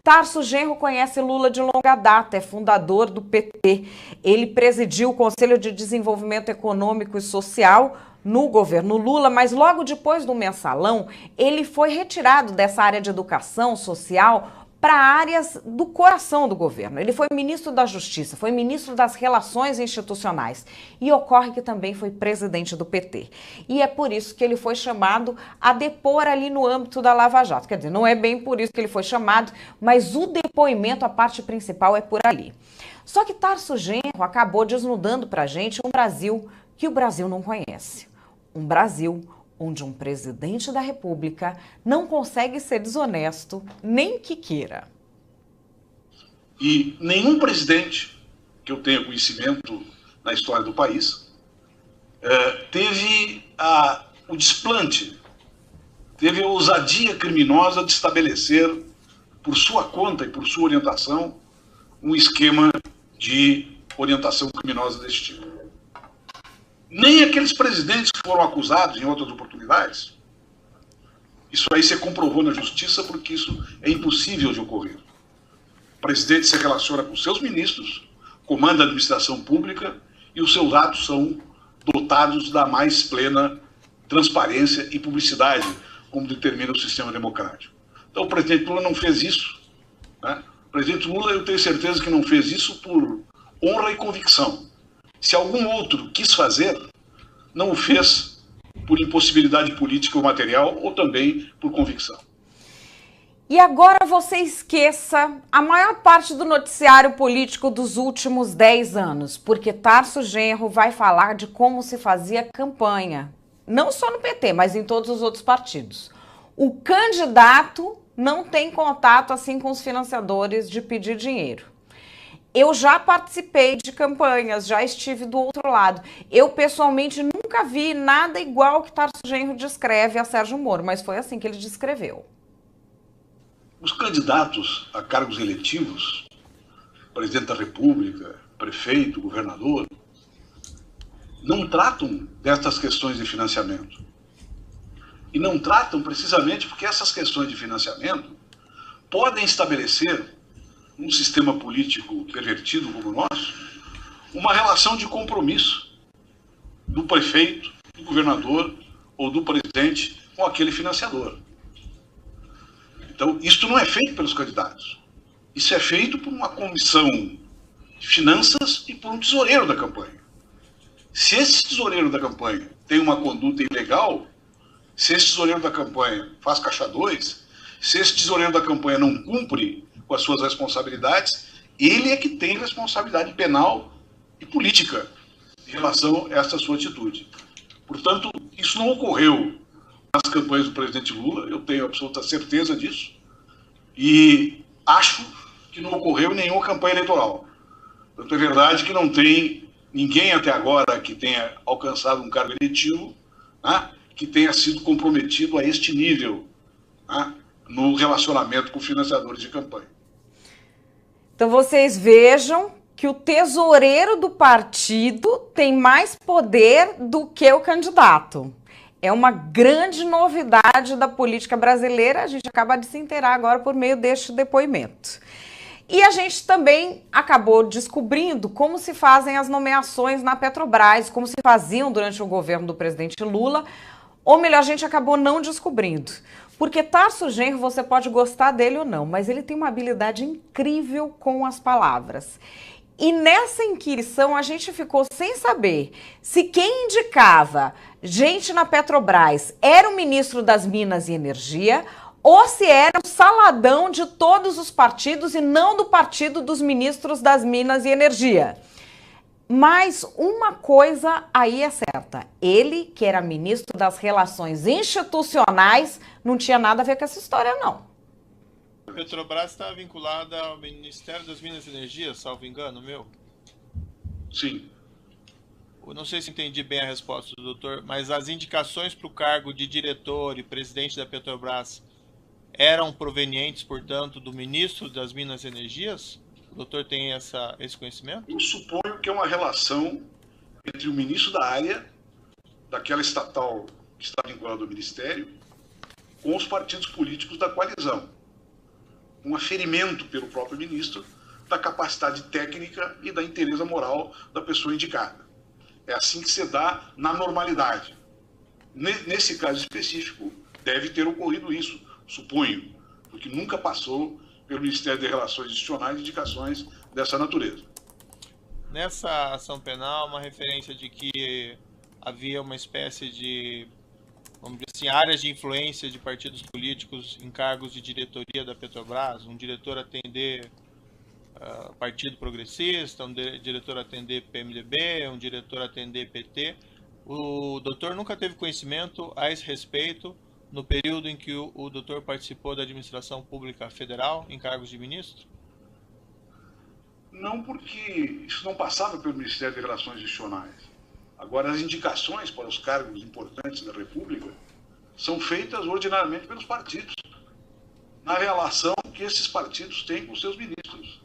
Tarso Genro conhece Lula de longa data, é fundador do PT. Ele presidiu o Conselho de Desenvolvimento Econômico e Social no governo Lula, mas logo depois do mensalão, ele foi retirado dessa área de educação social para áreas do coração do governo. Ele foi ministro da Justiça, foi ministro das Relações Institucionais e ocorre que também foi presidente do PT. E é por isso que ele foi chamado a depor ali no âmbito da Lava Jato. Quer dizer, não é bem por isso que ele foi chamado, mas o depoimento, a parte principal, é por ali. Só que Tarso Genro acabou desnudando para a gente um Brasil que o Brasil não conhece. Um Brasil onde um presidente da República não consegue ser desonesto, nem que queira. E nenhum presidente que eu tenha conhecimento na história do país teve o desplante, teve a ousadia criminosa de estabelecer, por sua conta e por sua orientação, um esquema de orientação criminosa desse tipo. Nem aqueles presidentes que foram acusados em outras oportunidades. Isso aí se comprovou na justiça porque isso é impossível de ocorrer. O presidente se relaciona com seus ministros, comanda a administração pública e os seus atos são dotados da mais plena transparência e publicidade, como determina o sistema democrático. Então o presidente Lula não fez isso. Né? O presidente Lula, eu tenho certeza que não fez isso por honra e convicção. Se algum outro quis fazer, não o fez por impossibilidade política ou material, ou também por convicção. E agora você esqueça a maior parte do noticiário político dos últimos 10 anos, porque Tarso Genro vai falar de como se fazia campanha, não só no PT, mas em todos os outros partidos. O candidato não tem contato assim com os financiadores de pedir dinheiro. Eu já participei de campanhas, já estive do outro lado. Eu, pessoalmente, nunca vi nada igual que Tarso Genro descreve a Sérgio Moro, mas foi assim que ele descreveu. Os candidatos a cargos eletivos, presidente da República, prefeito, governador, não tratam destas questões de financiamento. E não tratam precisamente porque essas questões de financiamento podem estabelecer um sistema político pervertido como o nosso, uma relação de compromisso do prefeito, do governador ou do presidente com aquele financiador. Então, isso não é feito pelos candidatos. Isso é feito por uma comissão de finanças e por um tesoureiro da campanha. Se esse tesoureiro da campanha tem uma conduta ilegal, se esse tesoureiro da campanha faz caixa 2, se esse tesoureiro da campanha não cumpre com as suas responsabilidades, ele é que tem responsabilidade penal e política em relação a essa sua atitude. Portanto, isso não ocorreu nas campanhas do presidente Lula, eu tenho absoluta certeza disso, e acho que não ocorreu em nenhuma campanha eleitoral. Portanto, é verdade que não tem ninguém até agora que tenha alcançado um cargo eletivo, né, que tenha sido comprometido a este nível, né, no relacionamento com financiadores de campanha. Então vocês vejam que o tesoureiro do partido tem mais poder do que o candidato. É uma grande novidade da política brasileira, a gente acaba de se inteirar agora por meio deste depoimento. E a gente também acabou descobrindo como se fazem as nomeações na Petrobras, como se faziam durante o governo do presidente Lula, ou melhor, a gente acabou não descobrindo. Porque Tarso Genro, você pode gostar dele ou não, mas ele tem uma habilidade incrível com as palavras. E nessa inquirição a gente ficou sem saber se quem indicava gente na Petrobras era o ministro das Minas e Energia ou se era o saladão de todos os partidos e não do partido dos ministros das Minas e Energia. Mas uma coisa aí é certa, ele, que era ministro das Relações Institucionais, não tinha nada a ver com essa história, não. A Petrobras está vinculada ao Ministério das Minas e Energia, salvo engano, meu? Sim. Eu não sei se entendi bem a resposta do doutor, mas as indicações para o cargo de diretor e presidente da Petrobras eram provenientes, portanto, do ministro das Minas e Energias? O doutor tem esse conhecimento? Eu suponho que é uma relação entre o ministro da área, daquela estatal que está vinculada ao Ministério, com os partidos políticos da coalizão. um aferimento pelo próprio ministro da capacidade técnica e da inteireza moral da pessoa indicada. É assim que se dá na normalidade. Nesse caso específico, deve ter ocorrido isso, suponho, porque nunca passou pelo Ministério de Relações Institucionais indicações dessa natureza. Nessa ação penal, uma referência de que havia uma espécie de, vamos dizer assim, áreas de influência de partidos políticos em cargos de diretoria da Petrobras, um diretor atender Partido Progressista, um diretor atender PMDB, um diretor atender PT. O doutor nunca teve conhecimento a esse respeito no período em que o doutor participou da administração pública federal em cargos de ministro? Não, porque isso não passava pelo Ministério de Relações Institucionais. Agora, as indicações para os cargos importantes da República são feitas ordinariamente pelos partidos, na relação que esses partidos têm com seus ministros.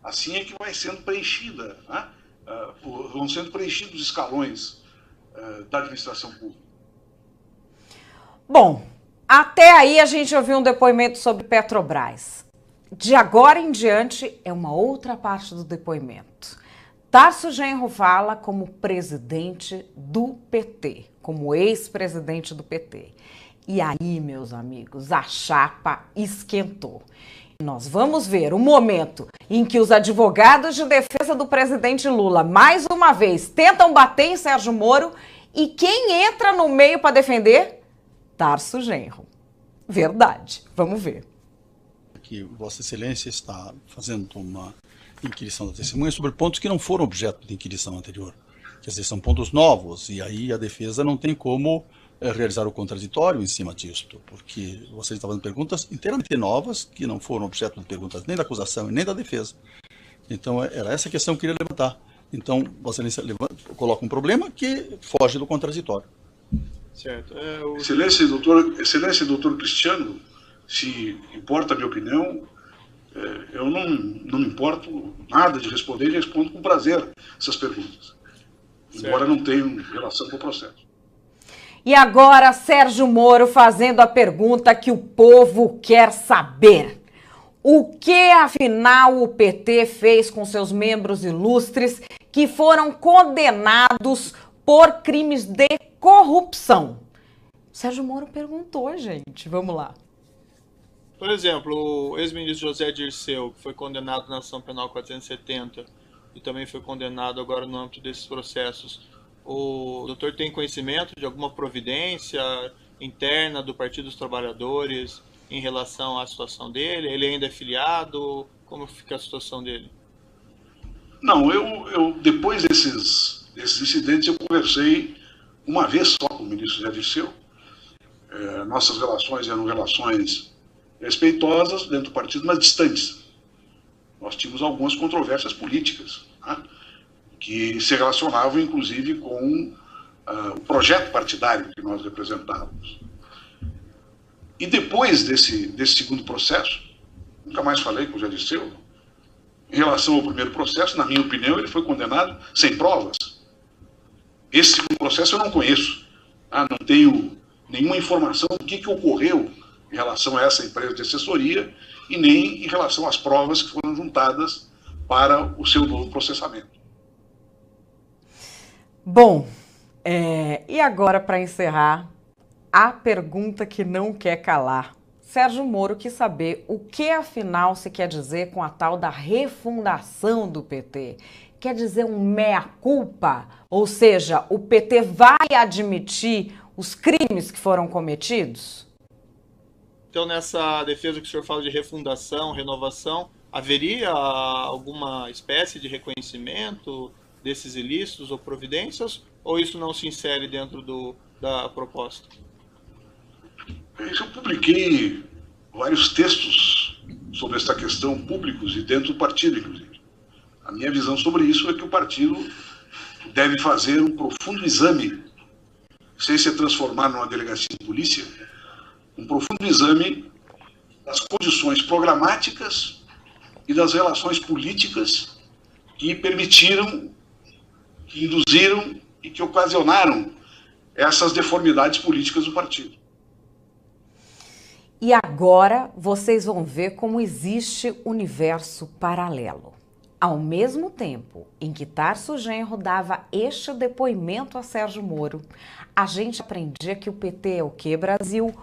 Assim é que vai sendo preenchida, né? Vão sendo preenchidos os escalões da administração pública. Bom, até aí a gente ouviu um depoimento sobre Petrobras. De agora em diante é uma outra parte do depoimento. Tarso Genro fala como presidente do PT, como ex-presidente do PT. E aí, meus amigos, a chapa esquentou. Nós vamos ver o momento em que os advogados de defesa do presidente Lula, mais uma vez, tentam bater em Sérgio Moro, e quem entra no meio para defender? Tarso Genro. Verdade. Vamos ver. Que Vossa Excelência está fazendo uma inquirição da testemunha sobre pontos que não foram objeto de inquirição anterior. Quer dizer, são pontos novos, e aí a defesa não tem como realizar o contraditório em cima disto, porque você está fazendo perguntas inteiramente novas, que não foram objeto de perguntas nem da acusação e nem da defesa. Então, era essa questão que eu queria levantar. Então, Vossa Excelência coloca um problema que foge do contraditório. Certo. Excelência, doutor Cristiano, se importa a minha opinião, eu não me importo nada de responder e respondo com prazer essas perguntas, embora não tenham relação com o processo. E agora, Sérgio Moro fazendo a pergunta que o povo quer saber. O que, afinal, o PT fez com seus membros ilustres que foram condenados por crimes de corrupção? Sérgio Moro perguntou, gente. Vamos lá. Por exemplo, o ex-ministro José Dirceu, que foi condenado na ação penal 470 e também foi condenado agora no âmbito desses processos. O doutor tem conhecimento de alguma providência interna do Partido dos Trabalhadores em relação à situação dele? Ele ainda é filiado? Como fica a situação dele? Não, eu depois desses incidentes eu conversei uma vez só com o ministro José Dirceu. Nossas relações eram relações respeitosas dentro do partido, mas distantes. Nós tínhamos algumas controvérsias políticas, né, que se relacionavam, inclusive, com o projeto partidário que nós representávamos. E depois desse segundo processo, nunca mais falei com o José Dirceu. Em relação ao primeiro processo, na minha opinião, ele foi condenado sem provas. Esse segundo processo eu não conheço. Não tenho nenhuma informação do que ocorreu em relação a essa empresa de assessoria e nem em relação às provas que foram juntadas para o seu novo processamento. Bom, e agora, para encerrar, a pergunta que não quer calar. Sérgio Moro quis saber o que, afinal, se quer dizer com a tal da refundação do PT. Quer dizer um mea-culpa? Ou seja, o PT vai admitir os crimes que foram cometidos? Então, nessa defesa que o senhor fala de refundação, renovação, haveria alguma espécie de reconhecimento desses ilícitos ou providências, ou isso não se insere dentro da proposta? Eu publiquei vários textos sobre essa questão públicos e dentro do partido, inclusive. A minha visão sobre isso é que o partido deve fazer um profundo exame, sem se transformar numa delegacia de polícia, um profundo exame das condições programáticas e das relações políticas que permitiram, que induziram e que ocasionaram essas deformidades políticas do partido. E agora vocês vão ver como existe universo paralelo. Ao mesmo tempo em que Tarso Genro dava este depoimento a Sérgio Moro, a gente aprendia que o PT é o quê, Brasil?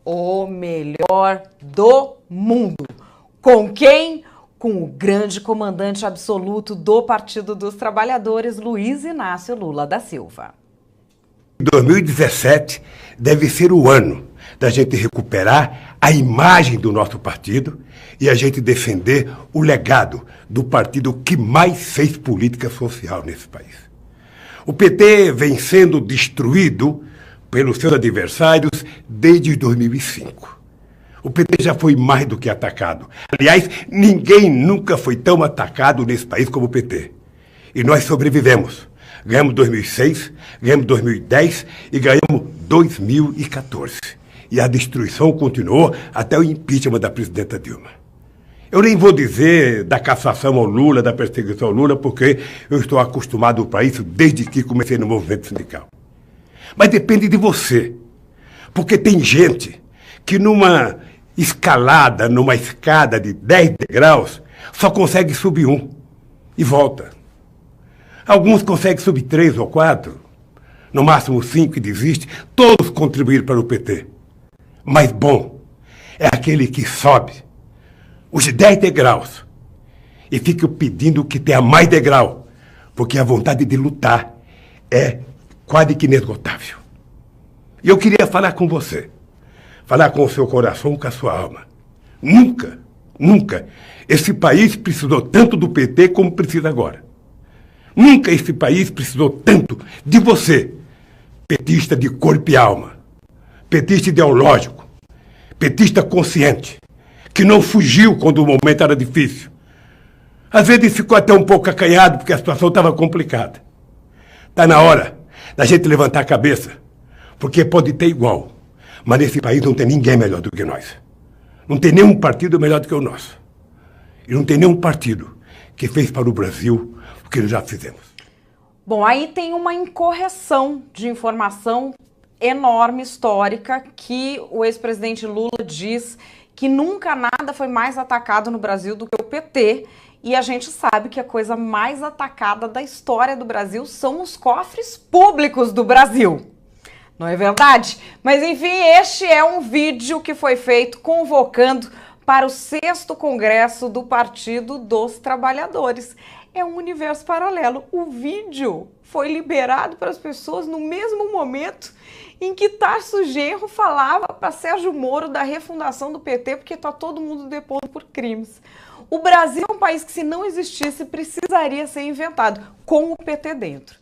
O melhor do mundo. Com quem? Com o grande comandante absoluto do Partido dos Trabalhadores, Luiz Inácio Lula da Silva. 2017 deve ser o ano da gente recuperar a imagem do nosso partido e a gente defender o legado do partido que mais fez política social nesse país. O PT vem sendo destruído pelos seus adversários desde 2005. O PT já foi mais do que atacado. Aliás, ninguém nunca foi tão atacado nesse país como o PT. E nós sobrevivemos. Ganhamos 2006, ganhamos 2010 e ganhamos 2014. E a destruição continuou até o impeachment da presidenta Dilma. Eu nem vou dizer da cassação ao Lula, da perseguição ao Lula, porque eu estou acostumado para isso desde que comecei no movimento sindical. Mas depende de você. Porque tem gente que numa escalada, numa escada de 10 degraus, só consegue subir um e volta. Alguns conseguem subir 3 ou 4, no máximo 5 e desiste. Todos contribuíram para o PT. Mas bom é aquele que sobe os 10 degraus e fica pedindo que tenha mais degrau, porque a vontade de lutar é quase que inesgotável. E eu queria falar com você, falar com o seu coração, com a sua alma. Nunca, nunca esse país precisou tanto do PT como precisa agora. Nunca esse país precisou tanto de você, petista de corpo e alma, petista ideológico, petista consciente, que não fugiu quando o momento era difícil. Às vezes ficou até um pouco acanhado porque a situação estava complicada. Está na hora da gente levantar a cabeça, porque pode ter igual, mas nesse país não tem ninguém melhor do que nós. Não tem nenhum partido melhor do que o nosso. E não tem nenhum partido que fez para o Brasil o que nós já fizemos. Bom, aí tem uma incorreção de informação enorme, histórica, que o ex-presidente Lula diz que nunca nada foi mais atacado no Brasil do que o PT, e a gente sabe que a coisa mais atacada da história do Brasil são os cofres públicos do Brasil. Não é verdade? Mas enfim, este é um vídeo que foi feito convocando para o 6º Congresso do Partido dos Trabalhadores. É um universo paralelo. O vídeo foi liberado para as pessoas no mesmo momento em que Tarso Genro falava para Sérgio Moro da refundação do PT, porque está todo mundo depondo por crimes. O Brasil é um país que, se não existisse, precisaria ser inventado, com o PT dentro.